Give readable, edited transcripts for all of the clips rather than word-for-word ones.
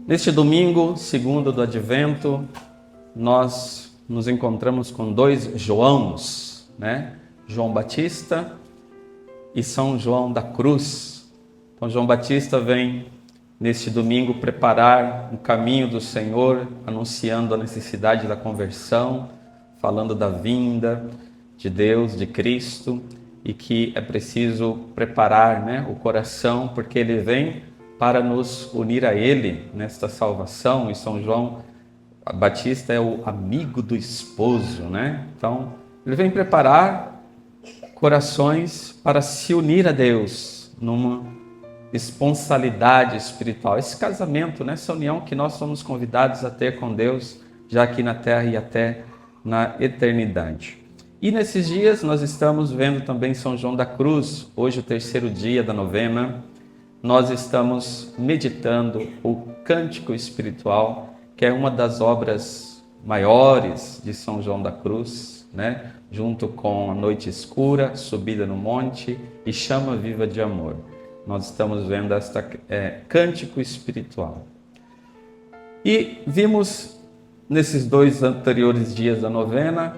Neste domingo, segundo do Advento, nós nos encontramos com dois Joãos, né? João Batista e São João da Cruz. Então, João Batista vem neste domingo preparar o caminho do Senhor, anunciando a necessidade da conversão, falando da vinda de Deus, de Cristo, e que é preciso preparar, né, o coração, porque Ele vem para nos unir a Ele nesta salvação. E São João Batista é o amigo do esposo, né? Então, ele vem preparar corações para se unir a Deus numa esponsalidade espiritual. Esse casamento, né? Essa união que nós somos convidados a ter com Deus, já aqui na terra e até na eternidade. E nesses dias nós estamos vendo também São João da Cruz, hoje o terceiro dia da novena. Nós estamos meditando o Cântico Espiritual, que é uma das obras maiores de São João da Cruz, né? Junto com a Noite Escura, Subida no Monte e Chama Viva de Amor. Nós estamos vendo esta Cântico Espiritual. E vimos nesses dois anteriores dias da novena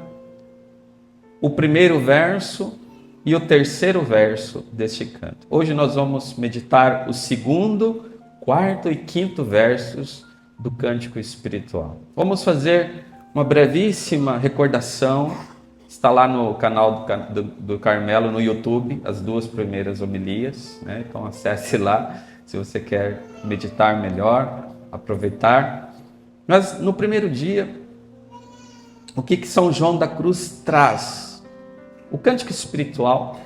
o primeiro verso e o terceiro verso deste canto. Hoje nós vamos meditar o segundo, quarto e quinto versos do Cântico Espiritual. Vamos fazer uma brevíssima recordação. Está lá no canal do Carmelo, no YouTube, as duas primeiras homilias, né? Então acesse lá, se você quer meditar melhor, aproveitar. Mas no primeiro dia, o que São João da Cruz traz? O Cântico Espiritual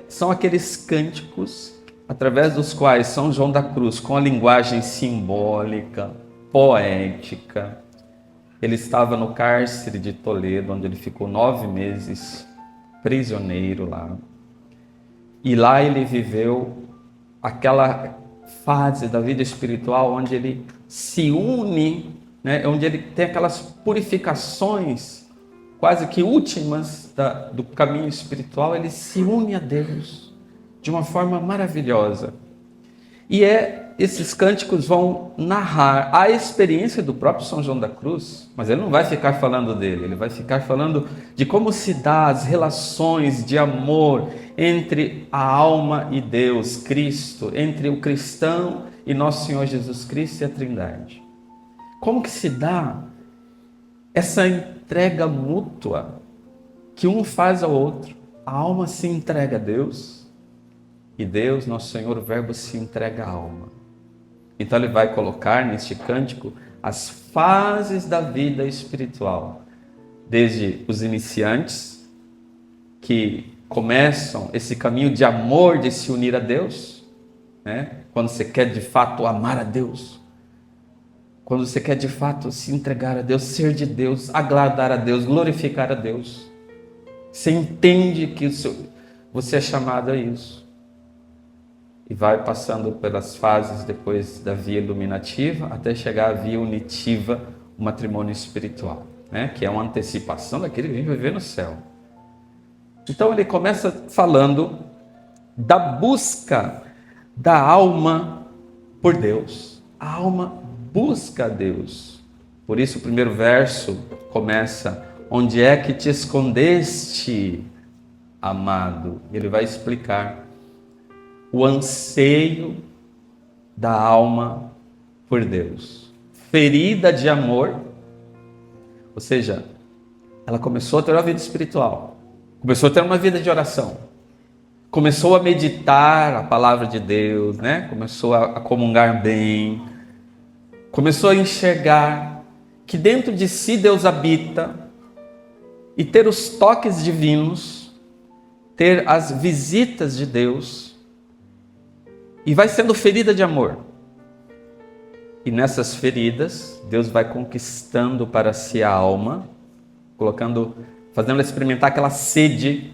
são aqueles cânticos através dos quais São João da Cruz, com a linguagem simbólica, poética, ele estava no cárcere de Toledo, onde ele ficou 9 meses prisioneiro lá. E lá ele viveu aquela fase da vida espiritual onde ele se une, né? Onde ele tem aquelas purificações quase que últimas do caminho espiritual. Ele se une a Deus de uma forma maravilhosa. E esses cânticos vão narrar a experiência do próprio São João da Cruz, mas ele não vai ficar falando dele, ele vai ficar falando de como se dá as relações de amor entre a alma e Deus, Cristo, entre o cristão e nosso Senhor Jesus Cristo e a Trindade. Como que se dá essa entrega mútua que um faz ao outro? A alma se entrega a Deus e Deus, nosso Senhor, o Verbo, se entrega à alma. Então ele vai colocar neste cântico as fases da vida espiritual, desde os iniciantes, que começam esse caminho de amor, de se unir a Deus, né? Quando você quer de fato amar a Deus, quando você quer de fato se entregar a Deus, ser de Deus, agradar a Deus, glorificar a Deus, você entende que você é chamado a isso. E vai passando pelas fases depois da via iluminativa, até chegar à via unitiva, o matrimônio espiritual, né? Que é uma antecipação daquele que vem viver no céu. Então ele começa falando da busca da alma por Deus. A alma busca a Deus. Por isso o primeiro verso começa: onde é que te escondeste, amado? Ele vai explicar o anseio da alma por Deus. Ferida de amor, ou seja, ela começou a ter uma vida espiritual, começou a ter uma vida de oração, começou a meditar a palavra de Deus, né? Começou a comungar bem, começou a enxergar que dentro de si Deus habita, e ter os toques divinos, ter as visitas de Deus, e vai sendo ferida de amor. E nessas feridas, Deus vai conquistando para si a alma, fazendo ela experimentar aquela sede.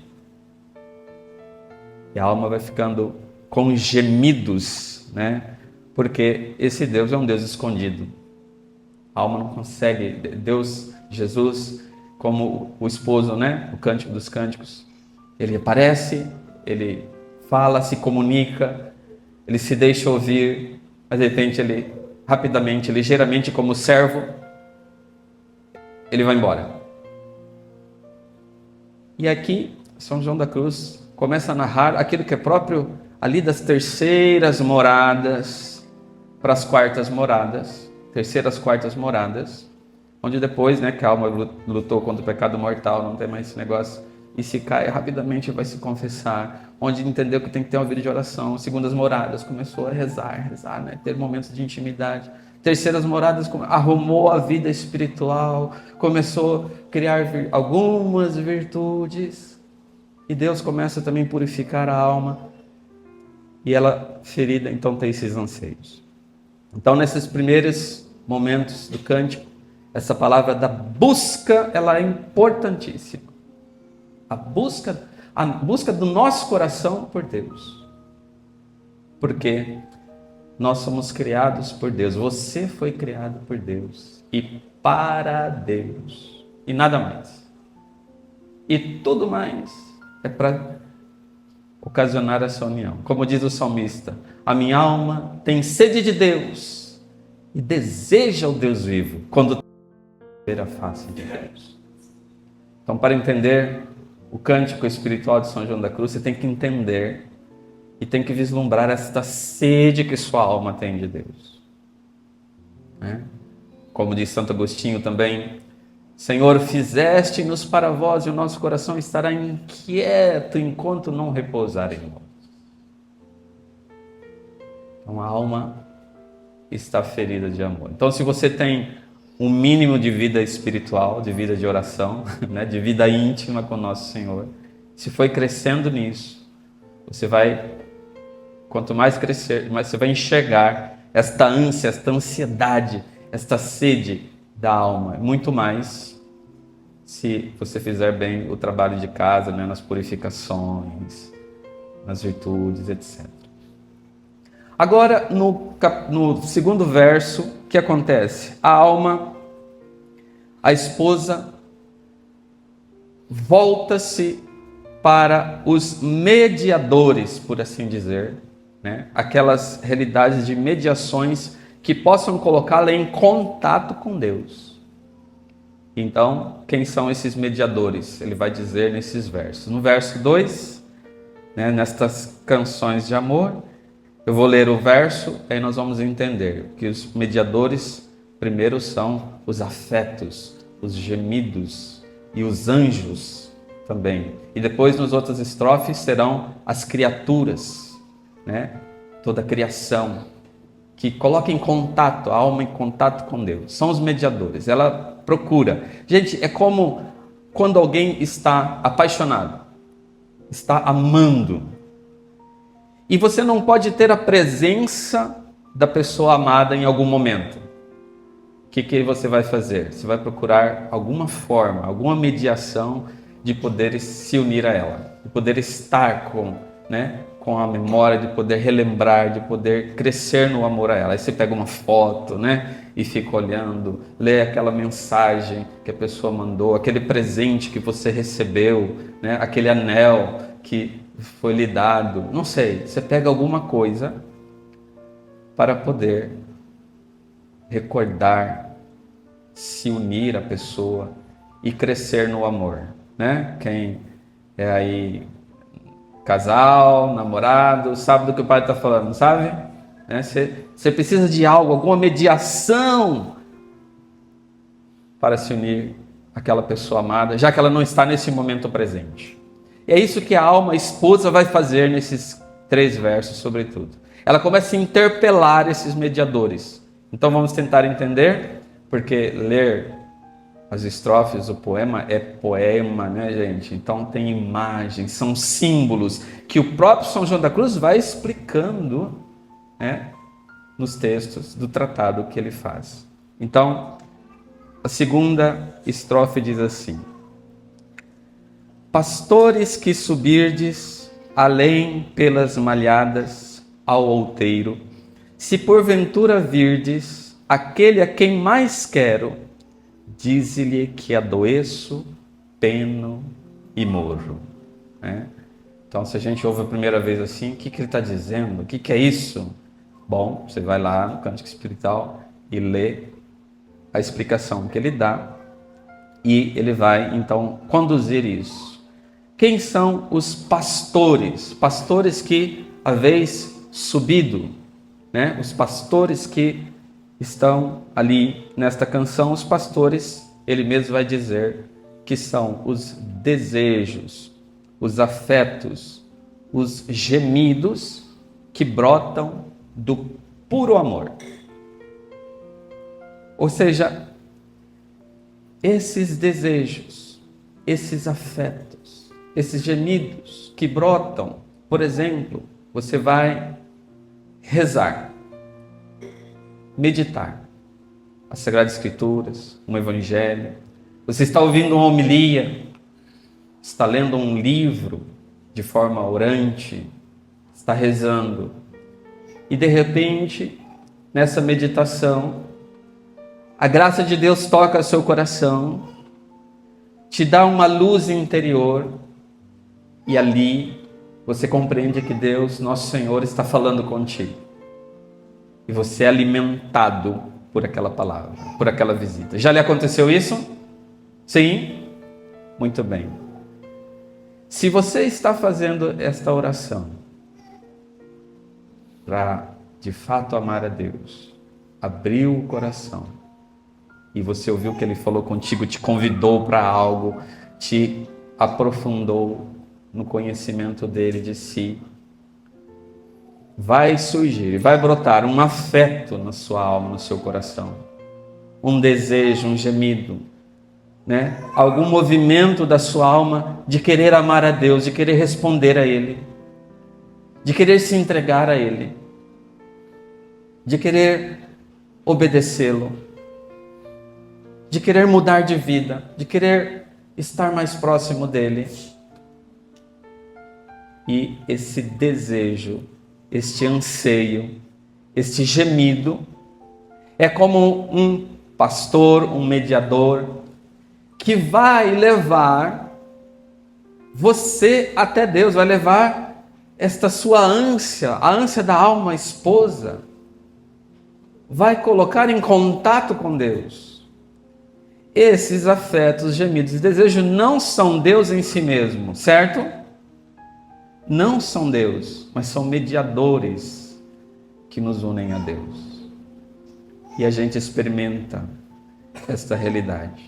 E a alma vai ficando com gemidos, né? Porque esse Deus é um Deus escondido. A alma não consegue. Deus, Jesus, como o esposo, né? O Cântico dos Cânticos. Ele aparece, ele fala, se comunica, ele se deixa ouvir, mas de repente ele rapidamente, ligeiramente como servo, ele vai embora. E aqui, São João da Cruz começa a narrar aquilo que é próprio ali das terceiras moradas para as quartas moradas, terceiras, quartas moradas, onde depois, né, que a alma lutou contra o pecado mortal, não tem mais esse negócio, e se cai, rapidamente vai se confessar, onde entendeu que tem que ter uma vida de oração. Segundas moradas, começou a rezar, né, ter momentos de intimidade. Terceiras moradas, arrumou a vida espiritual, começou a criar algumas virtudes, e Deus começa também a purificar a alma, e ela, ferida, então tem esses anseios. Então, nesses primeiros momentos do cântico, essa palavra da busca, ela é importantíssima. A busca do nosso coração por Deus. Porque nós somos criados por Deus. Você foi criado por Deus e para Deus. E nada mais. E tudo mais é para ocasionar essa união. Como diz o salmista, a minha alma tem sede de Deus e deseja o Deus vivo quando ver a face de Deus. Então, para entender o cântico espiritual de São João da Cruz, você tem que entender e tem que vislumbrar esta sede que sua alma tem de Deus. Como diz Santo Agostinho também, Senhor, fizeste-nos para vós e o nosso coração estará inquieto enquanto não repousar em vós. Então a alma está ferida de amor. Então, se você tem um mínimo de vida espiritual, de vida de oração, né, de vida íntima com Nosso Senhor, se foi crescendo nisso, você vai, quanto mais crescer, mais você vai enxergar esta ânsia, esta ansiedade, esta sede da alma, muito mais se você fizer bem o trabalho de casa, né, nas purificações, nas virtudes, etc. Agora, no segundo verso, o que acontece? A alma, a esposa, volta-se para os mediadores, por assim dizer, né? Aquelas realidades de mediações que possam colocá-la em contato com Deus. Então, quem são esses mediadores? Ele vai dizer nesses versos. No verso 2, né, nestas canções de amor, eu vou ler o verso, aí nós vamos entender que os mediadores, primeiro, são os afetos, os gemidos e os anjos também. E depois, nas outras estrofes, serão as criaturas, né? Toda a criação, que coloca em contato, a alma em contato com Deus. São os mediadores. Ela procura. Gente, é como quando alguém está apaixonado, está amando. E você não pode ter a presença da pessoa amada em algum momento. O que você vai fazer? Você vai procurar alguma forma, alguma mediação de poder se unir a ela, de poder estar com, né, com a memória, de poder relembrar, de poder crescer no amor a ela. Aí você pega uma foto, né, e fica olhando, lê aquela mensagem que a pessoa mandou, aquele presente que você recebeu, né, aquele anel que foi lhe dado, não sei, você pega alguma coisa para poder recordar, se unir à pessoa e crescer no amor, né? Quem é aí casal, namorado, sabe do que o pai está falando, sabe? Né? Você precisa de algo, alguma mediação para se unir àquela pessoa amada, já que ela não está nesse momento presente. E é isso que a alma, a esposa, vai fazer nesses 3 versos, sobretudo. Ela começa a interpelar esses mediadores. Então vamos tentar entender, porque ler as estrofes, o poema é poema, né, gente? Então tem imagens, são símbolos que o próprio São João da Cruz vai explicando, né, nos textos do tratado que ele faz. Então, a segunda estrofe diz assim: pastores que subirdes além pelas malhadas ao outeiro, se porventura virdes aquele a quem mais quero, dize-lhe que adoeço, peno e morro. Então, se a gente ouve a primeira vez assim, o que ele está dizendo? O que é isso? Bom, você vai lá no Cântico Espiritual e lê a explicação que ele dá e ele vai então conduzir isso. Quem são os pastores? Pastores que haveis subido, né? Os pastores que estão ali nesta canção, os pastores, ele mesmo vai dizer que são os desejos, os afetos, os gemidos que brotam do puro amor. Ou seja, esses desejos, esses afetos, esses gemidos que brotam, por exemplo, você vai rezar, meditar as Sagradas Escrituras, um Evangelho, você está ouvindo uma homilia, está lendo um livro de forma orante, está rezando, e de repente, nessa meditação, a graça de Deus toca seu coração, te dá uma luz interior, e ali você compreende que Deus, nosso Senhor, está falando contigo. E você é alimentado por aquela palavra, por aquela visita. Já lhe aconteceu isso? Sim? Muito bem. Se você está fazendo esta oração para, de fato, amar a Deus, abriu o coração, e você ouviu que Ele falou contigo, te convidou para algo, te aprofundou no conhecimento dEle, de si, vai surgir, vai brotar um afeto na sua alma, no seu coração, um desejo, um gemido, né? Algum movimento da sua alma de querer amar a Deus, de querer responder a Ele, de querer se entregar a Ele, de querer obedecê-lo, de querer mudar de vida, de querer estar mais próximo dEle. E esse desejo, este anseio, este gemido, é como um pastor, um mediador, que vai levar você até Deus, vai levar esta sua ânsia, a ânsia da alma esposa, vai colocar em contato com Deus. Esses afetos, gemidos e desejos não são Deus em si mesmo, certo? Não são Deus, mas são mediadores que nos unem a Deus. E a gente experimenta esta realidade.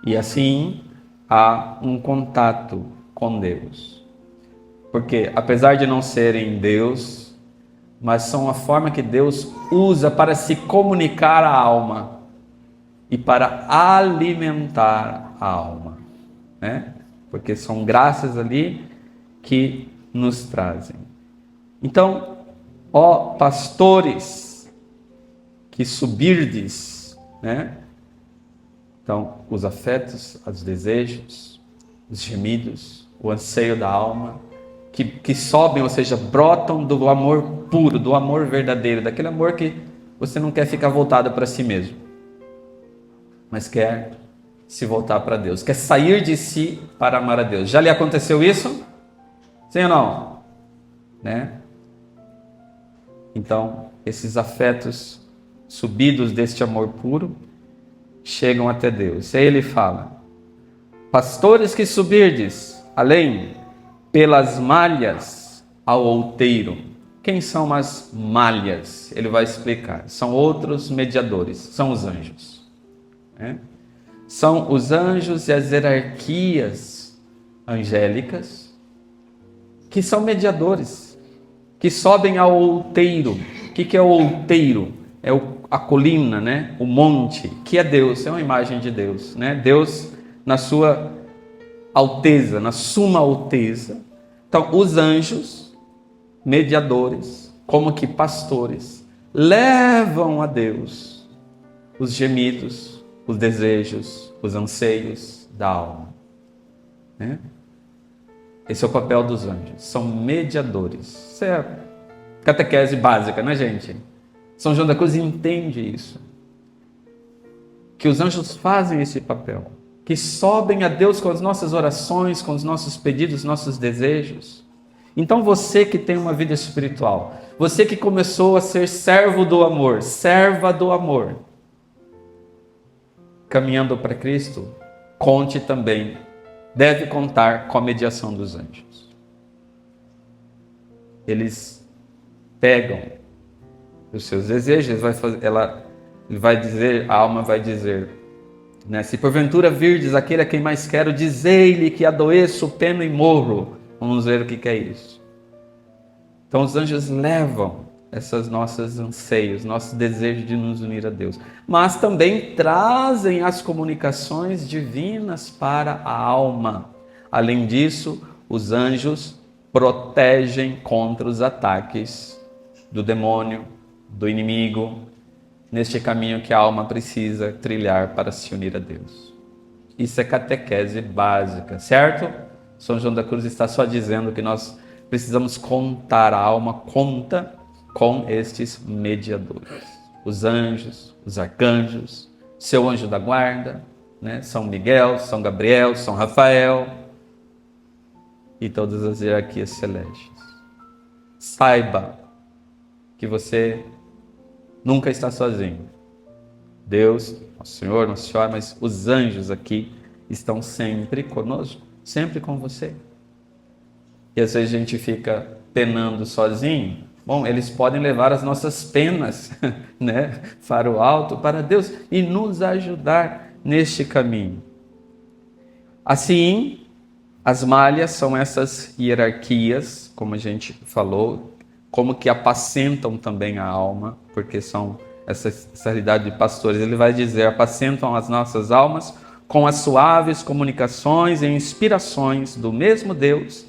E assim há um contato com Deus. Porque apesar de não serem Deus, mas são a forma que Deus usa para se comunicar à alma e para alimentar a alma, né? Porque são graças ali que nos trazem. Então, ó pastores, que subirdes, né? Então, os afetos, os desejos, os gemidos, o anseio da alma, que sobem, ou seja, brotam do amor puro, do amor verdadeiro, daquele amor que você não quer ficar voltado para si mesmo, mas quer se voltar para Deus, quer sair de si para amar a Deus. Já lhe aconteceu isso? Sim ou não? Né? Então, esses afetos subidos deste amor puro chegam até Deus. E aí ele fala: pastores que subirdes além pelas malhas ao outeiro. Quem são as malhas? Ele vai explicar. São outros mediadores, são os anjos. Né? São os anjos e as hierarquias angélicas que são mediadores, que sobem ao outeiro. O que é o outeiro? É a colina, né? O monte, que é Deus, é uma imagem de Deus, né? Deus na sua alteza, na suma alteza. Então, os anjos, mediadores, como que pastores, levam a Deus os gemidos, os desejos, os anseios da alma, né? Esse é o papel dos anjos, são mediadores. Isso é catequese básica, né, gente? São João da Cruz entende isso, que os anjos fazem esse papel, que sobem a Deus com as nossas orações, com os nossos pedidos, nossos desejos. Então você que tem uma vida espiritual, Você que começou a ser servo do amor, serva do amor, caminhando para Cristo, conte também, deve contar com a mediação dos anjos. Eles pegam os seus desejos, ele vai dizer, a alma vai dizer, né? Se porventura virdes aquele a quem mais quero, dizei-lhe que adoeço, peno e morro. Vamos ver o que é isso. Então os anjos levam esses nossos anseios, nossos desejos de nos unir a Deus, mas também trazem as comunicações divinas para a alma. Além disso, os anjos protegem contra os ataques do demônio, do inimigo, neste caminho que a alma precisa trilhar para se unir a Deus. Isso é catequese básica, certo? São João da Cruz está só dizendo que nós precisamos contar, a alma conta com estes mediadores. Os anjos, os arcanjos, seu anjo da guarda, né? São Miguel, São Gabriel, São Rafael e todas as hierarquias celestes. Saiba que você nunca está sozinho. Deus, nosso Senhor, Nossa Senhora, mas os anjos aqui estão sempre conosco, sempre com você. E às vezes a gente fica penando sozinho. Bom, eles podem levar as nossas penas, né, para o alto, para Deus, e nos ajudar neste caminho. Assim, as malhas são essas hierarquias, como a gente falou, como que apacentam também a alma, porque são essa realidade de pastores. Ele vai dizer, apacentam as nossas almas com as suaves comunicações e inspirações do mesmo Deus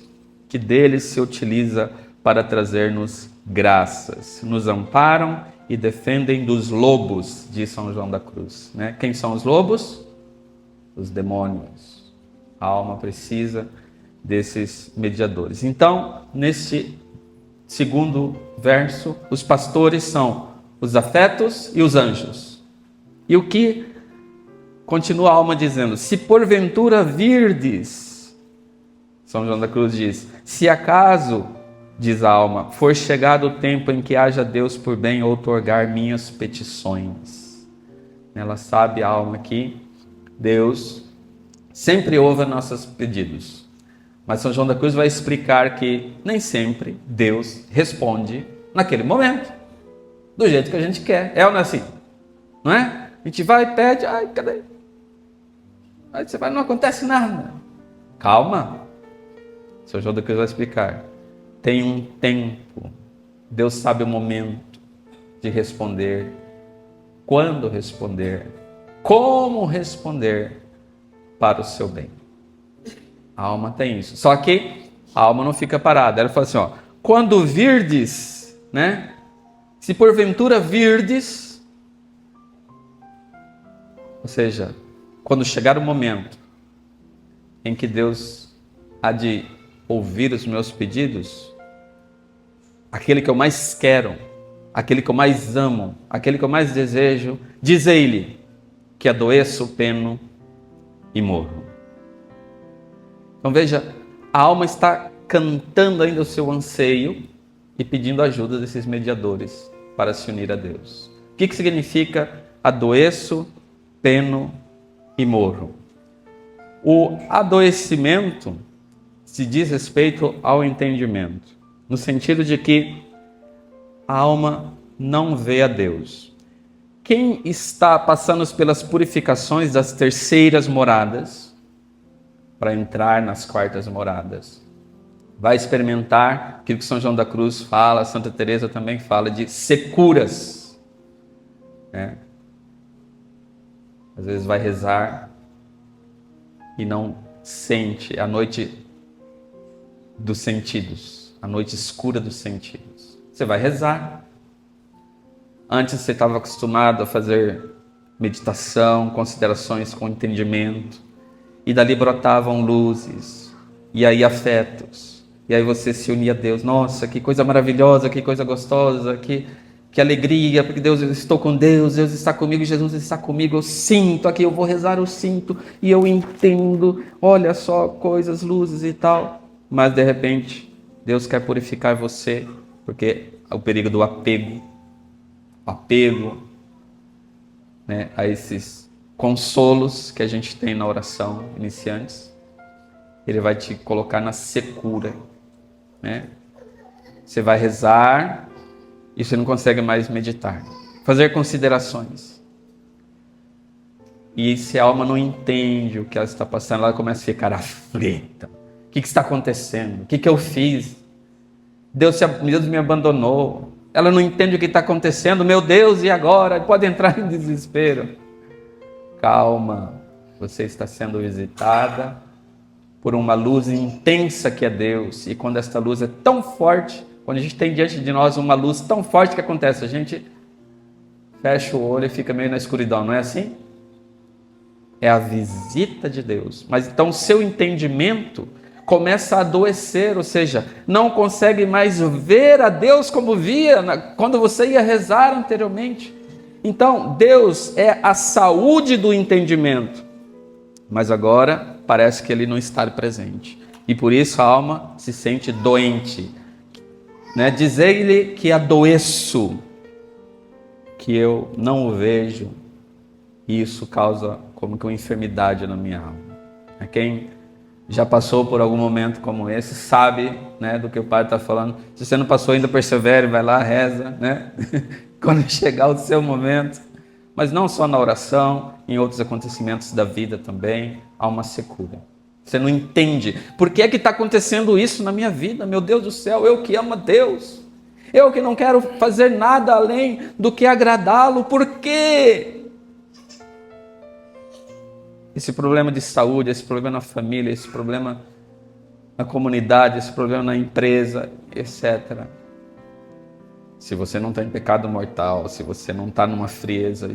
que deles se utiliza para trazer-nos graças. Nos amparam e defendem dos lobos, diz São João da Cruz. Né? Quem são os lobos? Os demônios. A alma precisa desses mediadores. Então, neste segundo verso, os pastores são os afetos e os anjos. E o que continua a alma dizendo? Se porventura virdes, São João da Cruz diz, se acaso, diz a alma, for chegado o tempo em que haja Deus por bem outorgar minhas petições. Ela sabe, a alma, que Deus sempre ouve nossos pedidos. Mas São João da Cruz vai explicar que nem sempre Deus responde naquele momento, do jeito que a gente quer. É ou não é assim? Não é? A gente vai e pede, ai, cadê? Aí você vai, não acontece nada. Calma. São João da Cruz vai explicar. Tem um tempo. Deus sabe o momento de responder, quando responder, como responder para o seu bem. A alma tem isso. Só que a alma não fica parada. Ela fala assim, ó, quando virdes, né? Se porventura virdes, ou seja, quando chegar o momento em que Deus há de ouvir os meus pedidos, aquele que eu mais quero, aquele que eu mais amo, aquele que eu mais desejo, dizei-lhe que adoeço, peno e morro. Então veja, a alma está cantando ainda o seu anseio e pedindo ajuda desses mediadores para se unir a Deus. O que significa adoeço, peno e morro? O adoecimento se diz respeito ao entendimento, no sentido de que a alma não vê a Deus. Quem está passando pelas purificações das terceiras moradas, para entrar nas quartas moradas, vai experimentar aquilo que São João da Cruz fala, Santa Teresa também fala, de securas. Às vezes vai rezar e não sente a noite dos sentidos, a noite escura dos sentidos. Você vai rezar. Antes você estava acostumado a fazer meditação, considerações com entendimento, e dali brotavam luzes, e aí afetos, e aí você se unia a Deus. Nossa, que coisa maravilhosa, que coisa gostosa, que alegria, porque Deus, eu estou com Deus, Deus está comigo, Jesus está comigo, eu sinto aqui, eu vou rezar, eu sinto, e eu entendo, olha só, coisas, luzes e tal. Mas de repente, Deus quer purificar você, porque o perigo do apego, né, a esses consolos que a gente tem na oração iniciantes. Ele vai te colocar na secura, né? Você vai rezar e você não consegue mais meditar, fazer considerações. E se a alma não entende o que ela está passando, ela começa a ficar aflita. O que está acontecendo? O que eu fiz? Deus me abandonou. Ela não entende o que está acontecendo. Meu Deus, e agora? Pode entrar em desespero. Calma, você está sendo visitada por uma luz intensa que é Deus. E quando esta luz é tão forte, quando a gente tem diante de nós uma luz tão forte, que acontece? A gente fecha o olho e fica meio na escuridão, não é assim? É a visita de Deus. Mas então o seu entendimento começa a adoecer, ou seja, não consegue mais ver a Deus como via quando você ia rezar anteriormente. Então, Deus é a saúde do entendimento, mas agora parece que Ele não está presente. E por isso a alma se sente doente. Né? Dizer-lhe que adoeço, que eu não o vejo, e isso causa como que uma enfermidade na minha alma. Quem já passou por algum momento como esse sabe, né, do que o Padre está falando. Se você não passou ainda, persevere, vai lá, reza, né? Quando chegar o seu momento. Mas não só na oração, em outros acontecimentos da vida também, há uma secura. Você não entende. Por que é que está acontecendo isso na minha vida? Meu Deus do céu, eu que amo a Deus. Eu que não quero fazer nada além do que agradá-lo. Por quê? Esse problema de saúde, esse problema na família, esse problema na comunidade, esse problema na empresa, etc. Se você não está em pecado mortal, se você não está numa frieza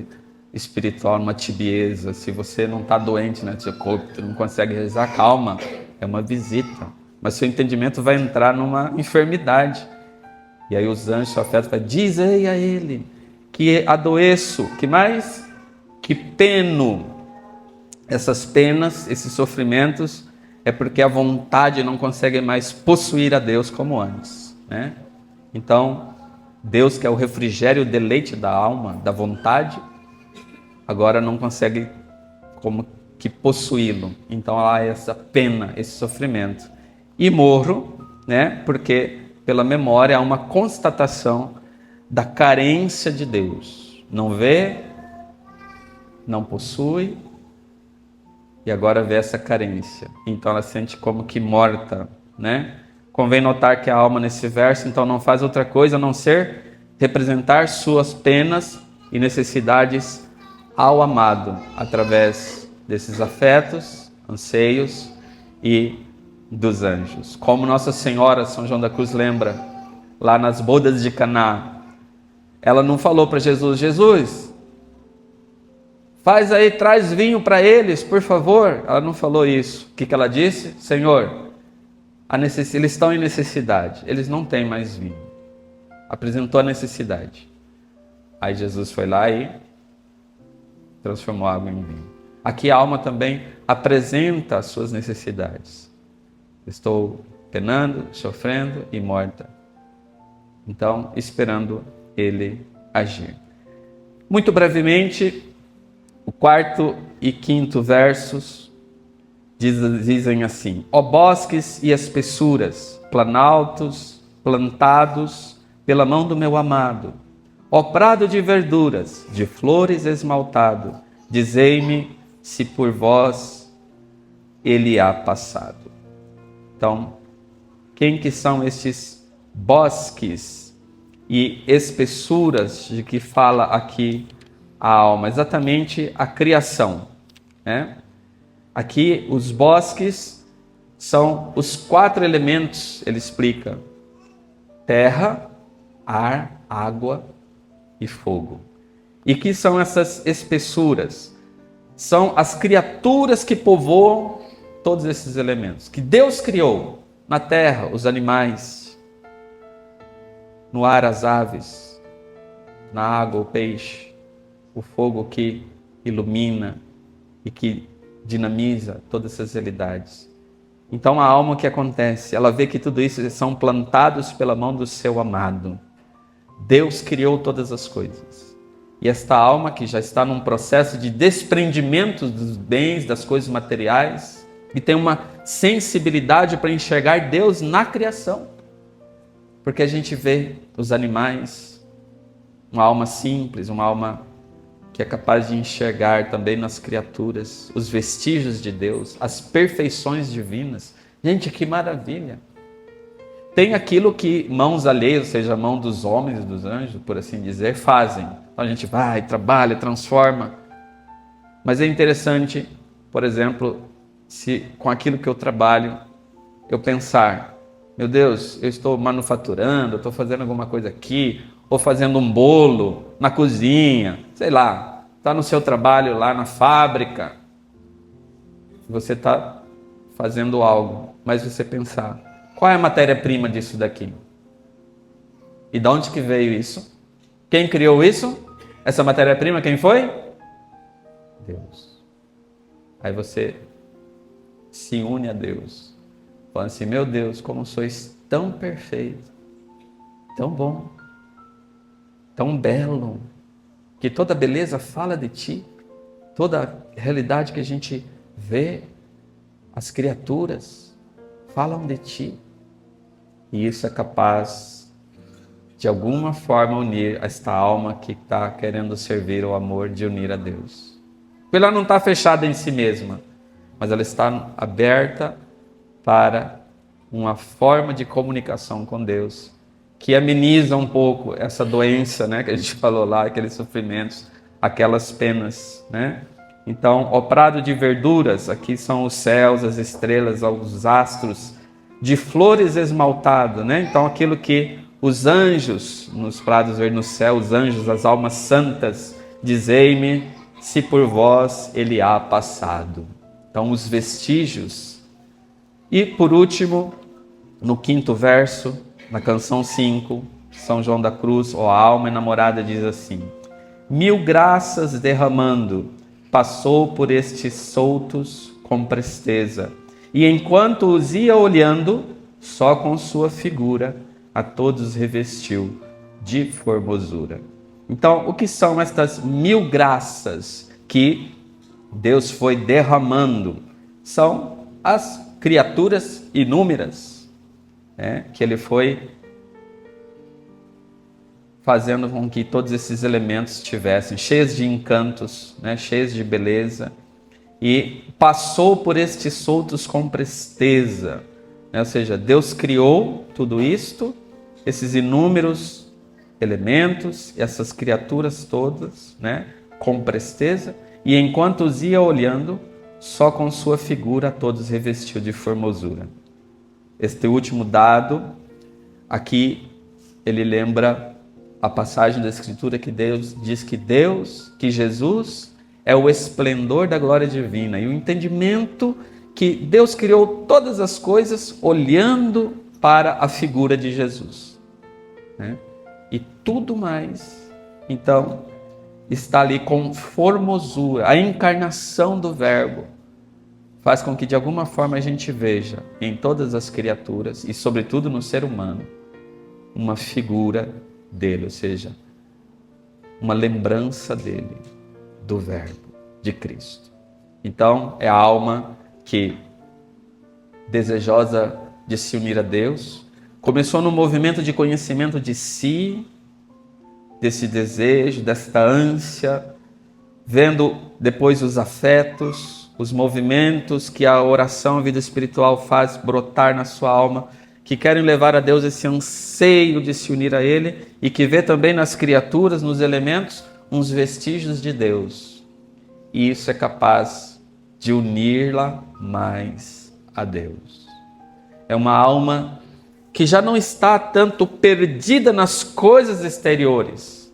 espiritual, numa tibieza, se você não está doente, né, seu corpo, não consegue rezar, calma, é uma visita. Mas seu entendimento vai entrar numa enfermidade. E aí os anjos, o afeto, vai dizer a ele que adoeço, que mais? Que peno. Essas penas, esses sofrimentos, é porque a vontade não consegue mais possuir a Deus como antes, né? Então, Deus, que é o refrigério, o deleite da alma, da vontade, agora não consegue como que possuí-lo. Então, há essa pena, esse sofrimento. E morro, né? Porque pela memória há uma constatação da carência de Deus. Não vê, não possui, e agora vê essa carência. Então ela sente como que morta, né? Convém notar que a alma nesse verso, então, não faz outra coisa a não ser representar suas penas e necessidades ao amado, através desses afetos, anseios e dos anjos. Como Nossa Senhora, São João da Cruz lembra, lá nas bodas de Caná, ela não falou para Jesus, Jesus, faz aí, traz vinho para eles, por favor. Ela não falou isso. O que ela disse? Senhor, eles estão em necessidade, eles não têm mais vinho. Apresentou a necessidade. Aí Jesus foi lá e transformou a água em vinho. Aqui a alma também apresenta as suas necessidades. Estou penando, sofrendo e morta. Então, esperando Ele agir. Muito brevemente, o quarto e quinto versos dizem assim: ó bosques e espessuras, planaltos, plantados pela mão do meu amado, ó prado de verduras, de flores esmaltado, dizei-me se por vós ele há passado. Então, quem que são estes bosques e espessuras de que fala aqui a alma? Exatamente a criação, né? Aqui os bosques são os 4 elementos, ele explica: terra, ar, água e fogo. E que são essas espessuras? São as criaturas que povoam todos esses elementos, que Deus criou na terra, os animais, no ar as aves, na água o peixe, o fogo que ilumina e que dinamiza todas essas realidades. Então a alma, o que acontece? Ela vê que tudo isso são plantados pela mão do seu amado. Deus criou todas as coisas. E esta alma que já está num processo de desprendimento dos bens, das coisas materiais, e tem uma sensibilidade para enxergar Deus na criação. Porque a gente vê os animais, uma alma simples, uma alma que é capaz de enxergar também nas criaturas os vestígios de Deus, as perfeições divinas. Gente, que maravilha! Tem aquilo que mãos alheias, ou seja, a mão dos homens e dos anjos, por assim dizer, fazem. Então a gente vai, trabalha, transforma. Mas é interessante, por exemplo, se com aquilo que eu trabalho, eu pensar, meu Deus, eu estou manufaturando, eu estou fazendo alguma coisa aqui, ou fazendo um bolo na cozinha, sei lá, está no seu trabalho lá na fábrica, você está fazendo algo, mas você pensar, qual é a matéria-prima disso daqui? E de onde que veio isso? Quem criou isso? Essa matéria-prima, quem foi? Deus. Aí você se une a Deus, falando assim, meu Deus, como sois tão perfeito, tão bom, tão belo, que toda beleza fala de ti, toda a realidade que a gente vê, as criaturas falam de ti, e isso é capaz de alguma forma unir esta alma que está querendo servir o amor, de unir a Deus. Porque ela não está fechada em si mesma, mas ela está aberta para uma forma de comunicação com Deus, que ameniza um pouco essa doença, né, que a gente falou lá, aqueles sofrimentos, aquelas penas, né? Então, o prado de verduras, aqui são os céus, as estrelas, os astros, de flores esmaltadas, né? Então, aquilo que os anjos, nos prados verdes no céu, os anjos, as almas santas, dizei-me se por vós ele há passado. Então, os vestígios. E, por último, no 5º verso, na canção 5, São João da Cruz, ó alma enamorada, diz assim, 1000 graças derramando, passou por estes soltos com presteza, e enquanto os ia olhando, só com sua figura a todos revestiu de formosura. Então, o que são estas 1000 graças que Deus foi derramando? São as criaturas inúmeras, que Ele foi fazendo com que todos esses elementos estivessem cheios de encantos, cheios de beleza, e passou por estes soltos com presteza, ou seja, Deus criou tudo isto, esses inúmeros elementos, essas criaturas todas, com presteza, e enquanto os ia olhando, só com sua figura a todos revestiu de formosura. Este último dado, aqui ele lembra a passagem da Escritura que Deus diz que Jesus é o esplendor da glória divina e o entendimento que Deus criou todas as coisas olhando para a figura de Jesus. E tudo mais, então, está ali com formosura. A encarnação do Verbo faz com que de alguma forma a gente veja em todas as criaturas e sobretudo no ser humano uma figura dele, ou seja, uma lembrança dele, do Verbo, de Cristo. Então, é a alma que, desejosa de se unir a Deus, começou no movimento de conhecimento de si, desse desejo, desta ânsia, vendo depois os afetos, os movimentos que a oração, a vida espiritual faz brotar na sua alma, que querem levar a Deus esse anseio de se unir a Ele e que vê também nas criaturas, nos elementos, uns vestígios de Deus. E isso é capaz de unir-la mais a Deus. É uma alma que já não está tanto perdida nas coisas exteriores,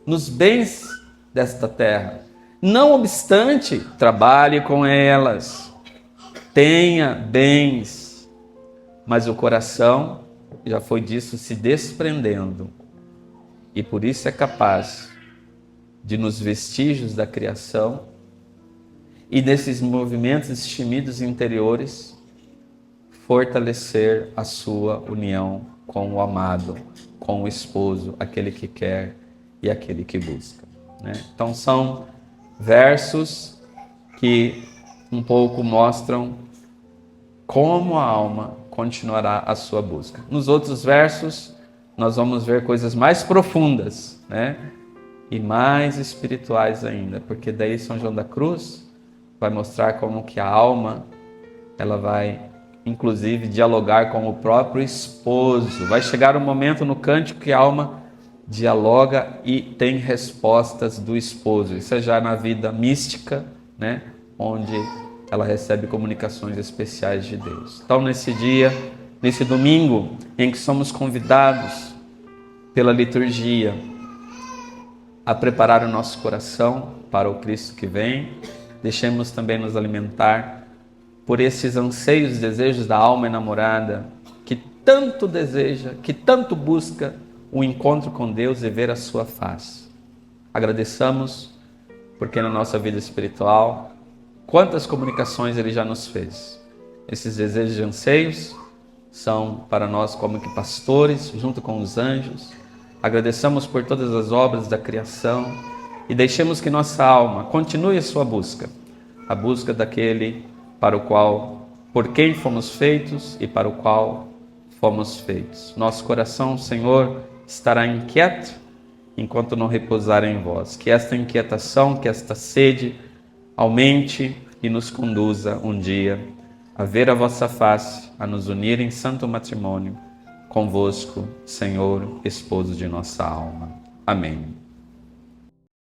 nos bens desta terra. Não obstante, trabalhe com elas, tenha bens, mas o coração, já foi disso, se desprendendo. E por isso é capaz de, nos vestígios da criação e desses movimentos, esses timidos interiores, fortalecer a sua união com o amado, com o esposo, aquele que quer e aquele que busca, né? Então são versos que um pouco mostram como a alma continuará a sua busca. Nos outros versos, nós vamos ver coisas mais profundas, né? E mais espirituais ainda, porque daí São João da Cruz vai mostrar como que a alma, ela vai, inclusive, dialogar com o próprio esposo. Vai chegar um momento no cântico que a alma dialoga e tem respostas do esposo. Isso é já na vida mística, né? Onde ela recebe comunicações especiais de Deus. Então, nesse dia, nesse domingo, em que somos convidados pela liturgia a preparar o nosso coração para o Cristo que vem, deixemos também nos alimentar por esses anseios, desejos da alma enamorada, que tanto deseja, que tanto busca o encontro com Deus e ver a sua face. Agradeçamos, porque na nossa vida espiritual, quantas comunicações Ele já nos fez. Esses desejos e anseios são para nós como que pastores, junto com os anjos. Agradeçamos por todas as obras da criação e deixemos que nossa alma continue a sua busca, a busca daquele para o qual, por quem fomos feitos e para o qual fomos feitos. Nosso coração, Senhor, estará inquieto enquanto não repousar em vós. Que esta inquietação, que esta sede aumente e nos conduza um dia a ver a vossa face, a nos unir em santo matrimônio convosco, Senhor, esposo de nossa alma. Amém.